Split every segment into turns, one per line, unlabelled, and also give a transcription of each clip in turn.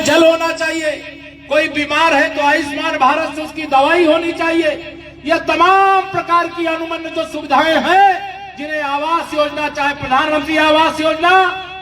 जल होना चाहिए, कोई बीमार है तो आयुष्मान भारत से उसकी दवाई होनी चाहिए। यह तमाम प्रकार की अनुमन्य जो सुविधाएं हैं, जिन्हें आवास योजना, चाहे प्रधानमंत्री आवास योजना,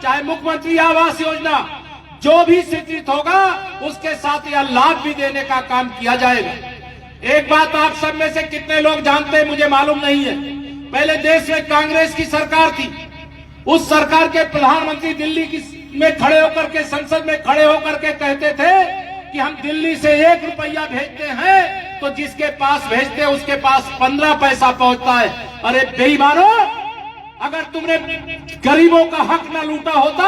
चाहे मुख्यमंत्री आवास योजना, जो भी स्वीकृत होगा उसके साथ यह लाभ भी देने का काम किया जाएगा। एक बात आप सब में से कितने लोग जानते हैं मुझे मालूम नहीं है, पहले देश में कांग्रेस की सरकार थी। उस सरकार के प्रधानमंत्री दिल्ली में खड़े होकर के, संसद में खड़े होकर के कहते थे कि हम दिल्ली से 1 रुपया भेजते हैं तो जिसके पास भेजते हैं उसके पास 15 पैसा पहुंचता है। अरे बेईमानो, अगर तुमने गरीबों का हक न लूटा होता,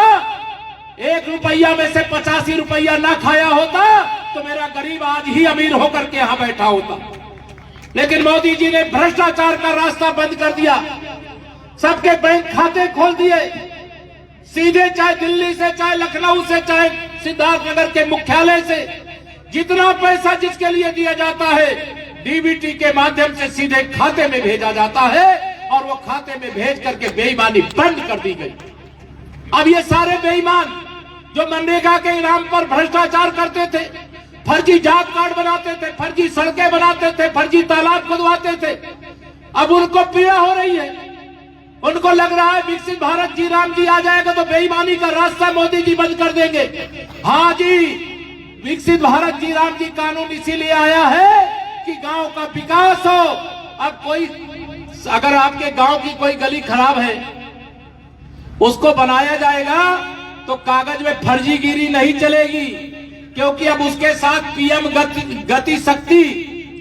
1 रुपया में से 85 रुपया ना खाया होता, तो मेरा गरीब आज ही अमीर होकर के यहां बैठा होता। लेकिन मोदी जी ने भ्रष्टाचार का रास्ता बंद कर दिया, सबके बैंक खाते खोल दिए, सीधे चाहे दिल्ली से, चाहे लखनऊ से, चाहे सिद्धार्थनगर के मुख्यालय से जितना पैसा जिसके लिए दिया जाता है, डीबीटी के माध्यम से सीधे खाते में भेजा जाता है और वो खाते में भेज करके बेईमानी बंद कर दी गई। अब ये सारे बेईमान जो मनरेगा के इनाम पर भ्रष्टाचार करते थे, फर्जी जात कार्ड बनाते थे, फर्जी सड़कें बनाते थे, फर्जी तालाब खुदवाते थे, अब उनको पीड़ा हो रही है। उनको लग रहा है विकसित भारत जी राम जी आ जाएगा तो बेईमानी का रास्ता मोदी जी बंद कर देंगे। हाँ जी, विकसित भारत जी राम जी कानून इसीलिए आया है कि गांव का विकास हो। अब कोई, अगर आपके गांव की कोई गली खराब है, उसको बनाया जाएगा तो कागज में फर्जीगिरी नहीं चलेगी, क्योंकि अब उसके साथ पीएम गति शक्ति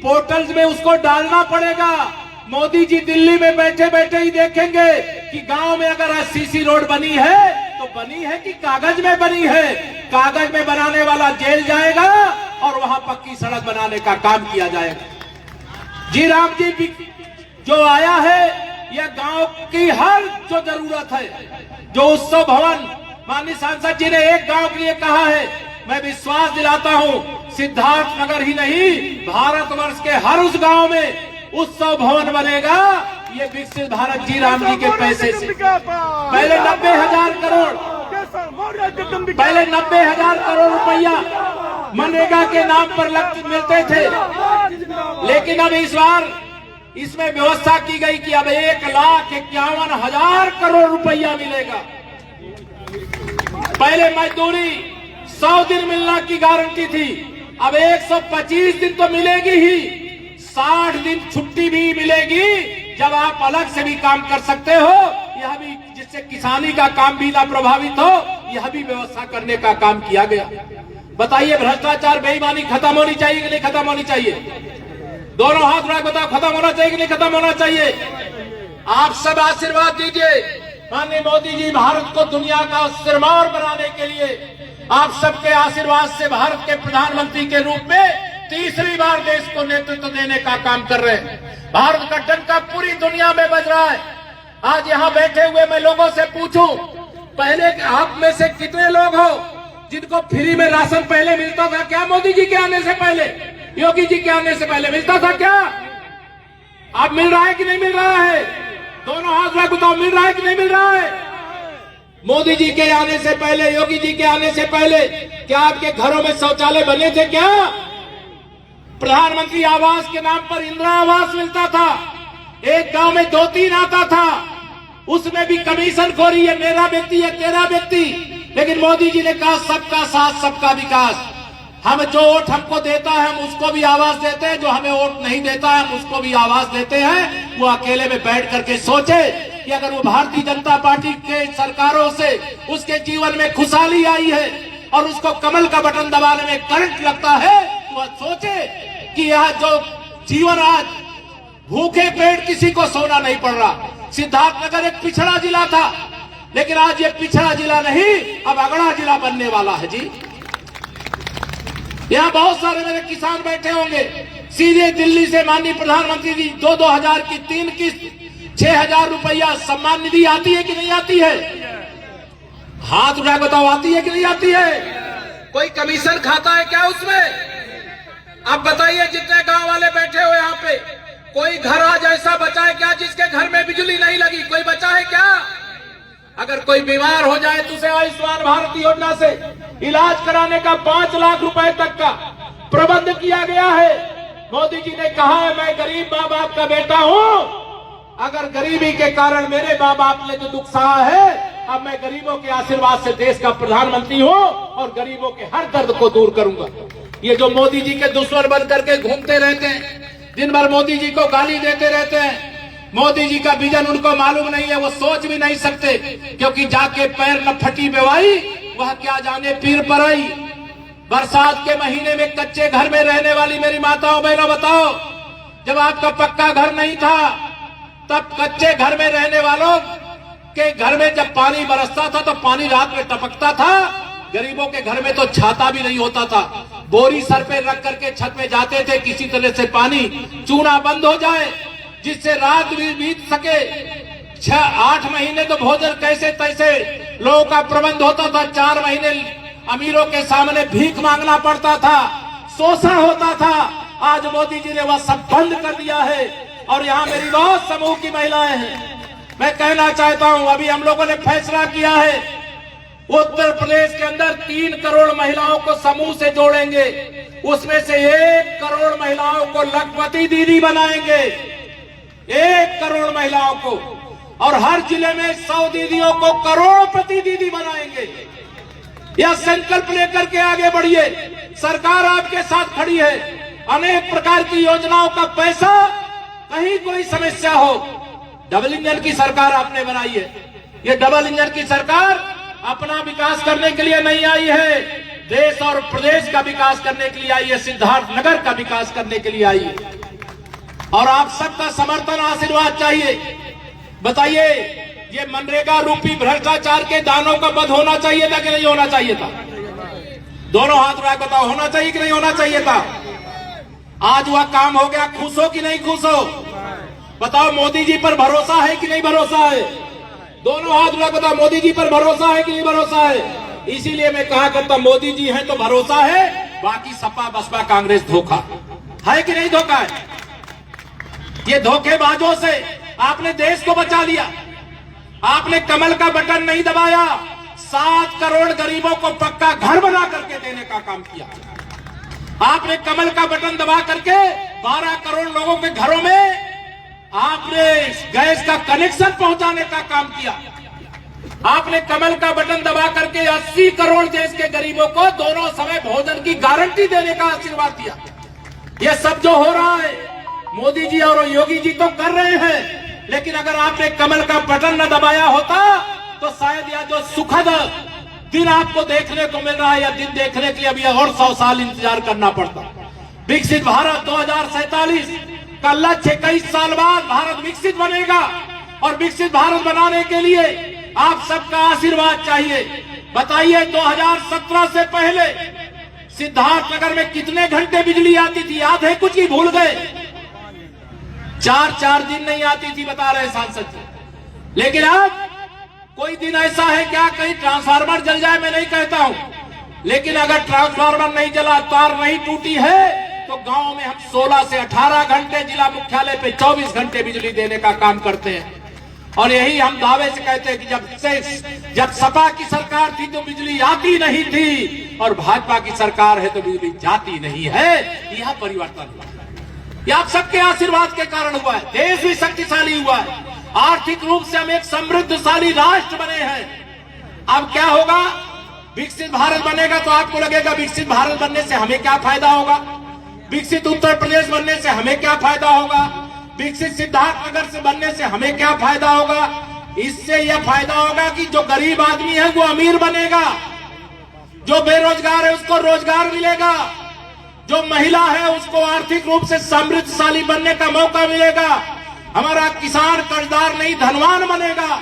पोर्टल्स में उसको डालना पड़ेगा। मोदी जी दिल्ली में बैठे बैठे ही देखेंगे कि गांव में अगर सीसी रोड बनी है तो बनी है कि कागज में बनी है। कागज में बनाने वाला जेल जाएगा और वहां पक्की सड़क बनाने का काम किया जाएगा। जी राम जी जो आया है, यह गांव की हर जो जरूरत है, जो उत्सव भवन, माननीय सांसद जी ने एक गांव के लिए कहा है, मैं विश्वास दिलाता हूं सिद्धार्थनगर ही नहीं, भारतवर्ष के हर उस गांव में उत्सव भवन बनेगा। ये विकसित भारत जी राम जी के पैसे से। पहले 90,000 करोड़ रुपया मनरेगा के नाम पर मिलते थे, लेकिन अब इस बार इसमें व्यवस्था की गई कि अब 1,51,000 करोड़ रुपया मिलेगा। पहले मजदूरी 100 दिन मिलना की गारंटी थी, अब 125 दिन तो मिलेगी ही, 60 दिन छुट्टी भी मिलेगी, जब आप अलग से भी काम कर सकते हो। यह भी, जिससे किसानी का काम भी ना प्रभावित हो, यह भी व्यवस्था करने का काम किया गया। बताइए, भ्रष्टाचार बेईमानी खत्म होनी चाहिए कि नहीं खत्म होनी चाहिए? दोनों हाथ उठा बताओ, खत्म होना चाहिए कि नहीं खत्म होना चाहिए? आप सब आशीर्वाद दीजिए। माननीय मोदी जी भारत को दुनिया का सिरमौर बनाने के लिए आप सबके आशीर्वाद से भारत के प्रधानमंत्री के रूप में तीसरी बार देश को नेतृत्व देने का काम कर रहे हैं। भारत का डंका पूरी दुनिया में बज रहा है। आज यहाँ बैठे हुए मैं लोगों से पूछूं, पहले आप में से कितने लोग हो जिनको फ्री में राशन पहले मिलता था क्या? मोदी जी के आने से पहले, योगी जी के आने से पहले मिलता था क्या? अब मिल रहा है कि नहीं मिल रहा है? दोनों हाथ रख बताओ, मिल रहा है कि नहीं मिल रहा है? मोदी जी के आने से पहले, योगी जी के आने से पहले क्या आपके घरों में शौचालय बने थे क्या? प्रधानमंत्री आवास के नाम पर इंदिरा आवास मिलता था, एक गांव में 2-3 आता था, उसमें भी कमीशन खोरी है, मेरा व्यक्ति है, तेरा व्यक्ति। लेकिन मोदी जी ने कहा सबका साथ सबका विकास। हम जो वोट हमको देता है हम उसको भी आवास देते हैं, जो हमें वोट नहीं देता है हम उसको भी आवास देते हैं। वो अकेले में बैठ करके सोचे कि अगर वो भारतीय जनता पार्टी के सरकारों से उसके जीवन में खुशहाली आई है और उसको कमल का बटन दबाने में करंट लगता है, तो वह सोचे कि यह जो जीवन आज भूखे पेट किसी को सोना नहीं पड़ रहा। सिद्धार्थनगर एक पिछड़ा जिला था, लेकिन आज ये पिछड़ा जिला नहीं, अब अगड़ा जिला बनने वाला है जी। यहाँ बहुत सारे मेरे किसान बैठे होंगे, सीधे दिल्ली से माननीय प्रधानमंत्री जी 2-2 हजार की 3 किस्त 6,000 रुपया सम्मान निधि आती है कि नहीं आती है? हाथ उठा बताओ, आती है कि नहीं आती है? कोई कमीशन खाता है क्या उसमें? अब बताइए, जितने गांव वाले बैठे हो यहाँ पे, कोई घर आज ऐसा बचा है क्या जिसके घर में बिजली नहीं लगी? कोई बचा है क्या? अगर कोई बीमार हो जाए तो उसे आयुष्मान भारत योजना से इलाज कराने का 5 लाख रुपए तक का प्रबंध किया गया है। मोदी जी ने कहा है, मैं गरीब माँ बाप का बेटा हूँ, अगर गरीबी के कारण मेरे माँ बाप ने जो दुख सहा है, अब मैं गरीबों के आशीर्वाद से देश का प्रधानमंत्री हूँ और गरीबों के हर दर्द को दूर करूंगा। ये जो मोदी जी के दुश्मन बन करके घूमते रहते हैं, दिन भर मोदी जी को गाली देते रहते हैं, मोदी जी का विजन उनको मालूम नहीं है, वो सोच भी नहीं सकते, क्योंकि जाके पैर न फटी बेवाई, वह क्या जाने पीर पर आई। बरसात के महीने में कच्चे घर में रहने वाली मेरी माताओं बहनों, बताओ, जब आपका पक्का घर नहीं था, तब कच्चे घर में रहने वालों के घर में जब पानी बरसता था तो पानी रात में टपकता था। गरीबों के घर में तो छाता भी नहीं होता था, बोरी सर पे रख करके छत में जाते थे, किसी तरह से पानी चूना बंद हो जाए जिससे रात भी बीत सके। 6-8 महीने तो भोजन कैसे तैसे लोगों का प्रबंध होता था, 4 महीने अमीरों के सामने भीख मांगना पड़ता था, शोषण होता था। आज मोदी जी ने वह सब बंद कर दिया है और यहाँ मेरी बहुत समूह की महिलाएं हैं। मैं कहना चाहता हूँ, अभी हम लोगों ने फैसला किया है, उत्तर प्रदेश के अंदर 3 करोड़ महिलाओं को समूह से जोड़ेंगे, उसमें से 1 करोड़ महिलाओं को लखपति दीदी बनाएंगे, 1 करोड़ महिलाओं को, और हर जिले में 100 दीदियों को करोड़पति दीदी बनाएंगे। यह संकल्प लेकर के आगे बढ़िए, सरकार आपके साथ खड़ी है। अनेक प्रकार की योजनाओं का पैसा, कहीं कोई समस्या हो, डबल इंजन की सरकार आपने बनाई है। ये डबल इंजन की सरकार अपना विकास करने के लिए नहीं आई है, देश और प्रदेश का विकास करने के लिए आई है, सिद्धार्थनगर का विकास करने के लिए आई है। और आप सबका समर्थन आशीर्वाद चाहिए। बताइए, ये मनरेगा रूपी भ्रष्टाचार के दानों का वध होना चाहिए था कि नहीं होना चाहिए था? दोनों हाथ उठा बताओ, होना चाहिए कि नहीं होना चाहिए था? आज वह काम हो गया, खुश हो कि नहीं खुश हो? बताओ, मोदी जी पर भरोसा है कि नहीं भरोसा है? दोनों हाथ उठा बताओ, मोदी जी पर भरोसा है कि नहीं भरोसा है? इसीलिए मैं कहा करता, मोदी जी हैं तो भरोसा है, बाकी सपा बसपा कांग्रेस धोखा है कि नहीं धोखा है? ये धोखेबाजों से आपने देश को बचा लिया। आपने कमल का बटन नहीं दबाया, 7 करोड़ गरीबों को पक्का घर बना करके देने का काम किया। आपने कमल का बटन दबा करके 12 करोड़ लोगों के घरों में आपने गैस का कनेक्शन पहुंचाने का काम किया। आपने कमल का बटन दबा करके 80 करोड़ देश के गरीबों को दोनों समय भोजन की गारंटी देने का आशीर्वाद दिया। ये सब जो हो रहा है, मोदी जी और योगी जी तो कर रहे हैं, लेकिन अगर आपने कमल का बटन न दबाया होता तो शायद यह जो सुखद दिन आपको देखने को मिल रहा है, या दिन देखने के लिए अभी और 100 साल इंतजार करना पड़ता। विकसित भारत 2047 का लक्ष्य 21 साल बाद भारत विकसित बनेगा, और विकसित भारत बनाने के लिए आप सबका आशीर्वाद चाहिए। बताइए, 2017 से पहले सिद्धार्थनगर में कितने घंटे बिजली आती थी? याद है कुछ ही भूल गए? 4 दिन नहीं आती थी, बता रहे सांसद जी। लेकिन अब कोई दिन ऐसा है क्या कहीं ट्रांसफार्मर जल जाए? मैं नहीं कहता हूं, लेकिन अगर ट्रांसफार्मर नहीं जला, तार नहीं टूटी है, तो गांव में हम 16 से 18 घंटे, जिला मुख्यालय पे 24 घंटे बिजली देने का काम करते हैं। और यही हम दावे से कहते हैं कि जब सपा की सरकार थी तो बिजली आती नहीं थी, और भाजपा की सरकार है तो बिजली जाती नहीं है। यह परिवर्तन हुआ, यह आप सबके आशीर्वाद के कारण हुआ है। देश भी शक्तिशाली हुआ है, आर्थिक रूप से हम एक समृद्धशाली राष्ट्र बने हैं। अब क्या होगा? विकसित भारत बनेगा तो आपको लगेगा विकसित भारत बनने से हमें क्या फायदा होगा, विकसित उत्तर प्रदेश बनने से हमें क्या फायदा होगा, विकसित सिद्धार्थनगर से बनने से हमें क्या फायदा होगा? इससे यह फायदा होगा कि जो गरीब आदमी है वो अमीर बनेगा, जो बेरोजगार है उसको रोजगार मिलेगा, जो महिला है उसको आर्थिक रूप से समृद्धशाली बनने का मौका मिलेगा, हमारा किसान कर्जदार नहीं धनवान बनेगा,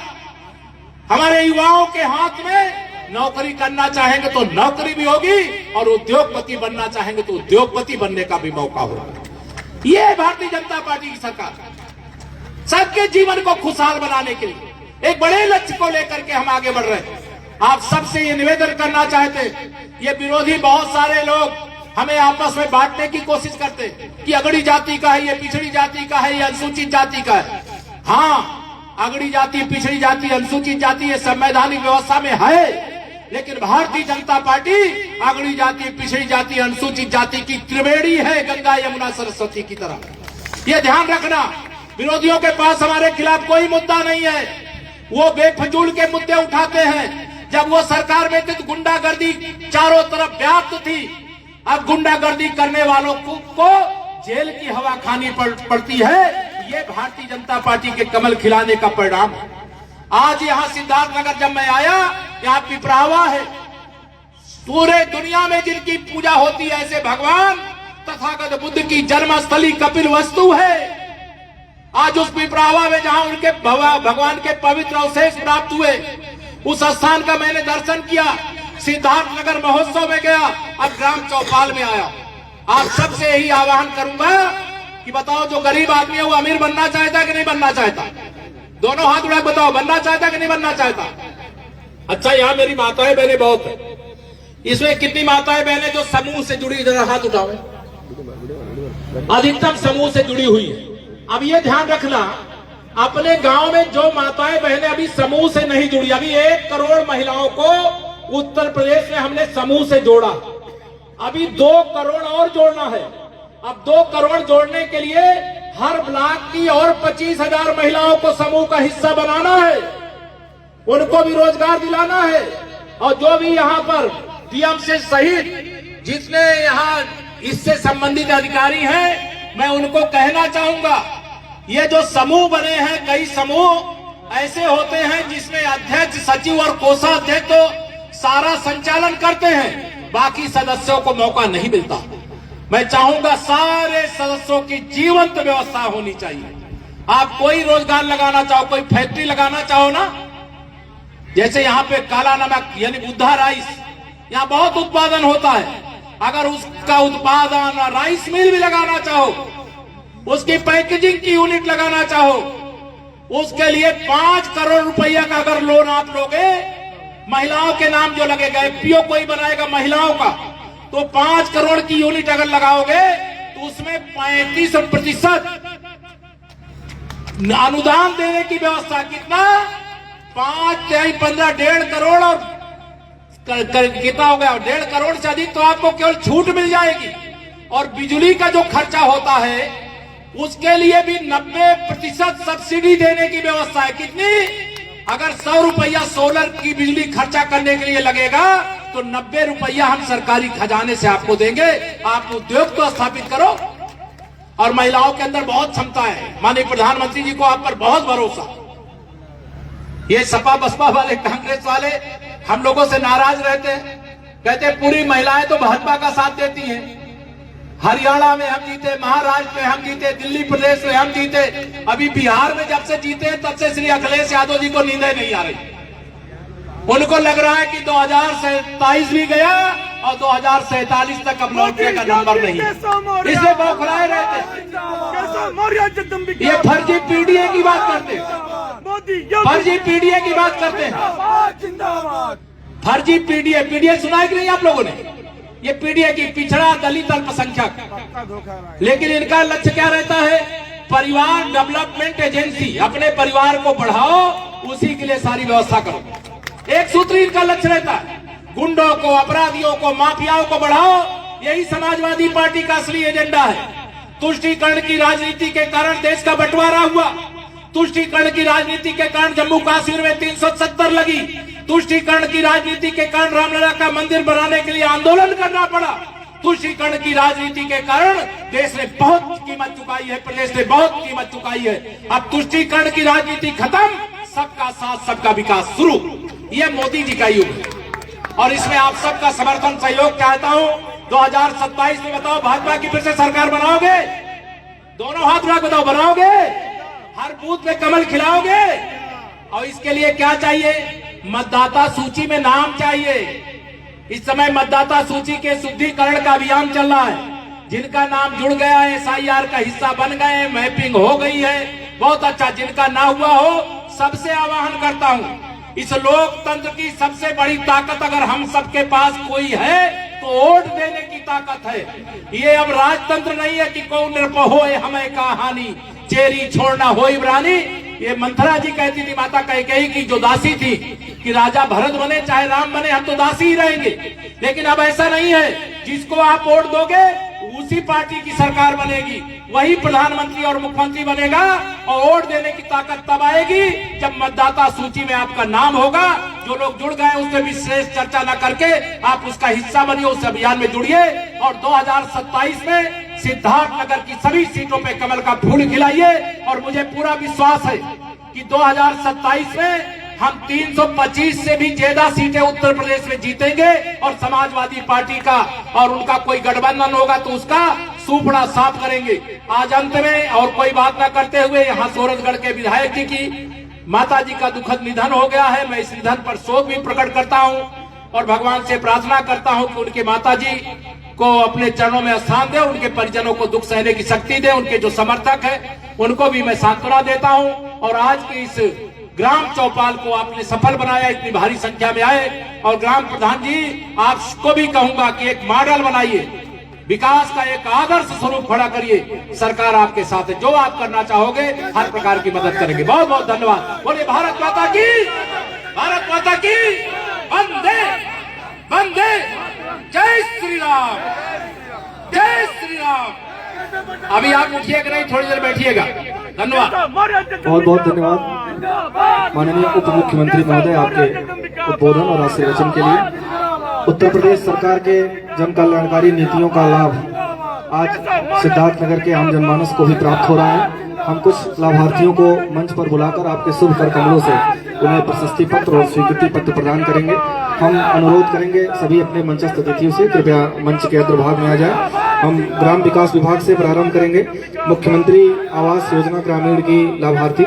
हमारे युवाओं के हाथ में नौकरी करना चाहेंगे तो नौकरी भी होगी, और उद्योगपति बनना चाहेंगे तो उद्योगपति बनने का भी मौका होगा। ये भारतीय जनता पार्टी की सरकार सबके जीवन को खुशहाल बनाने के लिए एक बड़े लक्ष्य को लेकर के हम आगे बढ़ रहे हैं। आप सबसे ये निवेदन करना चाहते हैं, ये विरोधी बहुत सारे लोग हमें आपस में बांटने की कोशिश करते हैं कि अगड़ी जाति का है, ये पिछड़ी जाति का है, ये अनुसूचित जाति का है। हाँ, अगड़ी जाति, पिछड़ी जाति, अनुसूचित जाति ये संवैधानिक व्यवस्था में है, लेकिन भारतीय जनता पार्टी अगड़ी जाति, पिछड़ी जाति, अनुसूचित जाति की त्रिवेणी है, गंगा यमुना सरस्वती की तरह। ये ध्यान रखना। विरोधियों के पास हमारे खिलाफ कोई मुद्दा नहीं है, वो बेफजूल के मुद्दे उठाते हैं। जब वो सरकार में थी तो गुंडागर्दी चारों तरफ व्याप्त थी, अब गुंडागर्दी करने वालों को जेल की हवा खानी पड़ती है। ये भारतीय जनता पार्टी के कमल खिलाने का परिणाम है। आज यहाँ सिद्धार्थनगर जब मैं आया, यहाँ पिपरावा है, पूरे दुनिया में जिनकी पूजा होती है ऐसे भगवान तथागत बुद्ध की जन्मस्थली कपिल वस्तु है। आज उस पिपरावा में जहां उनके भगवान के पवित्र अवशेष प्राप्त हुए, उस स्थान का मैंने दर्शन किया। सिद्धार्थनगर महोत्सव में गया, अब ग्राम चौपाल में आया। आप सबसे यही आह्वान करूंगा कि बताओ, जो गरीब आदमी है वो अमीर बनना चाहता है कि नहीं बनना चाहता? दोनों हाथ उठा बताओ, बनना चाहता कि नहीं बनना चाहता? अच्छा, यहाँ मेरी माताएं बहनें बहुत है, इसमें कितनी माताएं बहनें जो समूह से जुड़ी, जरा हाथ उठाओ। अधिकतम समूह से जुड़ी हुई है। अब ये ध्यान रखना, अपने गांव में जो माताएं बहनें अभी समूह से नहीं जुड़ी, अभी 1 करोड़ महिलाओं को उत्तर प्रदेश में हमने समूह से जोड़ा, अभी 2 करोड़ और जोड़ना है। अब 2 करोड़ जोड़ने के लिए हर ब्लॉक की और 25,000 महिलाओं को समूह का हिस्सा बनाना है, उनको भी रोजगार दिलाना है। और जो भी यहाँ पर डीएम से सहित जितने यहाँ इससे संबंधित अधिकारी हैं, मैं उनको कहना चाहूंगा, ये जो समूह बने हैं, कई समूह ऐसे होते हैं जिसमें अध्यक्ष, सचिव और कोषाध्यक्ष तो सारा संचालन करते हैं, बाकी सदस्यों को मौका नहीं मिलता। मैं चाहूंगा सारे सदस्यों की जीवंत व्यवस्था होनी चाहिए। आप कोई रोजगार लगाना चाहो, कोई फैक्ट्री लगाना चाहो ना, जैसे यहाँ पे काला नमक यानी बुद्धा राइस, यहाँ बहुत उत्पादन होता है। अगर उसका उत्पादन राइस मिल भी लगाना चाहो, उसकी पैकेजिंग की यूनिट लगाना चाहो, उसके लिए 5 करोड़ रुपया का अगर लोन आप लोगे, महिलाओं के नाम जो लगेगा, एफपीओ कोई बनाएगा महिलाओं का, तो 5 करोड़ की यूनिट अगर लगाओगे तो उसमें 35% अनुदान देने की व्यवस्था। कितना? 5, 15, 1.5 करोड़ और कितना हो गया? 1.5 करोड़ से अधिक तो आपको केवल छूट मिल जाएगी। और बिजली का जो खर्चा होता है उसके लिए भी 90% सब्सिडी देने की व्यवस्था है। कितनी? अगर 100 रुपया सोलर की बिजली खर्चा करने के लिए लगेगा तो 90 रुपया हम सरकारी खजाने से आपको देंगे। आप उद्योग तो स्थापित करो। और महिलाओं के अंदर बहुत क्षमता है, माननीय प्रधानमंत्री जी को आप पर बहुत भरोसा। ये सपा बसपा वाले, कांग्रेस वाले हम लोगों से नाराज रहते हैं, कहते हैं पूरी महिलाएं तो भाजपा का साथ देती हैं। हरियाणा में हम जीते, महाराष्ट्र में हम जीते, दिल्ली प्रदेश में हम जीते, अभी बिहार में जब से जीते हैं तब से श्री अखिलेश यादव जी को नींदें नहीं आ रही। उनको लग रहा है कि 2027 भी गया और 2047 तक अब लौटने का नंबर नहीं, इसलिए बौखलाए रहते। ये फर्जी पीडीए की बात करते, फर्जी पीडीए की बात करते हैं। फर्जी पीडीए सुना है कि नहीं आप लोगों ने? ये पीडीए की पिछड़ा, दलित, अल्पसंख्यक। लेकिन इनका लक्ष्य क्या रहता है? परिवार डेवलपमेंट एजेंसी, अपने परिवार को बढ़ाओ, उसी के लिए सारी व्यवस्था करो। एक सूत्र इनका लक्ष्य रहता है, गुंडों को, अपराधियों को, माफियाओं को बढ़ाओ। यही समाजवादी पार्टी का असली एजेंडा है। तुष्टीकरण की राजनीति के कारण देश का बंटवारा हुआ, तुष्टीकरण की राजनीति के कारण जम्मू कश्मीर में 370 लगी, तुष्टीकरण की राजनीति के कारण रामलला का मंदिर बनाने के लिए आंदोलन करना पड़ा, तुष्टीकरण की राजनीति के कारण देश ने बहुत कीमत चुकाई है, प्रदेश ने बहुत कीमत चुकाई है। अब तुष्टीकरण की राजनीति खत्म, सबका साथ सबका विकास शुरू। यह मोदी जी का युग है और इसमें आप सबका समर्थन, सहयोग चाहता हूं। 2027 में बताओ, भाजपा की फिर से सरकार बनाओगे? दोनों हाथ उठा बताओ, बनाओगे? हर बूथ में कमल खिलाओगे? और इसके लिए क्या चाहिए? मतदाता सूची में नाम चाहिए। इस समय मतदाता सूची के शुद्धिकरण का अभियान चल रहा है। जिनका नाम जुड़ गया है, एसआईआर का हिस्सा बन गए, मैपिंग हो गई है, बहुत अच्छा। जिनका ना हुआ हो, सबसे आह्वान करता हूं, इस लोकतंत्र की सबसे बड़ी ताकत अगर हम सबके पास कोई है तो वोट देने की ताकत है। ये अब राजतंत्र नहीं है कि कौन निरपो होए हमें कहानी, चेरी छोड़ना हो इब्रानी। ये मंथरा जी कहती थी माता कैकेयी की जो दासी थी कि राजा भरत बने चाहे राम बने हम तो दासी ही रहेंगे। लेकिन अब ऐसा नहीं है, जिसको आप वोट दोगे उसी पार्टी की सरकार बनेगी, वही प्रधानमंत्री और मुख्यमंत्री बनेगा। और वोट देने की ताकत तब आएगी जब मतदाता सूची में आपका नाम होगा। जो लोग जुड़ गए उससे भी श्रेष्ठ चर्चा न करके आप उसका हिस्सा बनिए, उस अभियान में जुड़िए और 2027 में सिद्धार्थ नगर की सभी सीटों पे कमल का फूल खिलाइए। और मुझे पूरा विश्वास है कि 2027 में हम 325 से भी ज्यादा सीटें उत्तर प्रदेश में जीतेंगे और समाजवादी पार्टी का और उनका कोई गठबंधन होगा तो उसका सूपड़ा साफ करेंगे। आज अंत में और कोई बात न करते हुए यहाँ सूरजगढ़ के विधायक जी की माता जी का दुखद निधन हो गया है। मैं इस निधन पर शोक भी प्रकट करता हूँ और भगवान से प्रार्थना करता हूँ कि उनके माता जी को अपने चरणों में स्थान दे, उनके परिजनों को दुख सहने की शक्ति दे। उनके जो समर्थक है उनको भी मैं सांत्वना देता हूँ। और आज के इस ग्राम चौपाल को आपने सफल बनाया, इतनी भारी संख्या में आए। और ग्राम प्रधान जी आपको भी कहूंगा कि एक मॉडल बनाइए, विकास का एक आदर्श स्वरूप खड़ा करिए। सरकार आपके साथ है, जो आप करना चाहोगे हर प्रकार की मदद करेंगे। बहुत बहुत धन्यवाद। बोलिए भारत माता की, भारत माता की वंदे वंदे। जय श्री राम, जय श्री राम। अभी आप उठिएगा नहीं, थोड़ी देर बैठिएगा। धन्यवाद,
बहुत बहुत धन्यवाद माननीय उप मुख्यमंत्री महोदय आपके उद्बोधन और आशीर्वचन के लिए। उत्तर प्रदेश सरकार के जन कल्याणकारी नीतियों का लाभ आज सिद्धार्थ नगर के आम जनमानस को भी प्राप्त हो रहा है। हम कुछ लाभार्थियों को मंच पर बुलाकर आपके शुभ कर कमलों से उन्हें प्रशस्ति पत्र और स्वीकृति पत्र प्रदान करेंगे। हम अनुरोध करेंगे सभी अपने मंचस्थ अतिथियों से कृपया मंच के अग्रभाग में आ जाए। हम ग्राम विकास विभाग से प्रारंभ करेंगे। मुख्यमंत्री आवास योजना ग्रामीण की लाभार्थी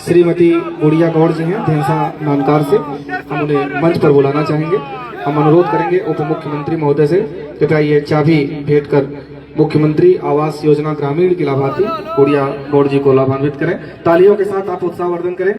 श्रीमती गुड़िया गौड़ जी हैं धेंसा नानकार से, हम उन्हें मंच पर बुलाना चाहेंगे। हम अनुरोध करेंगे उप मुख्यमंत्री महोदय से कृपया ये चाबी भेंट कर मुख्यमंत्री आवास योजना ग्रामीण की लाभार्थी गुड़िया गौड़ जी को लाभान्वित करें। तालियों के साथ आप उत्साहवर्धन करें।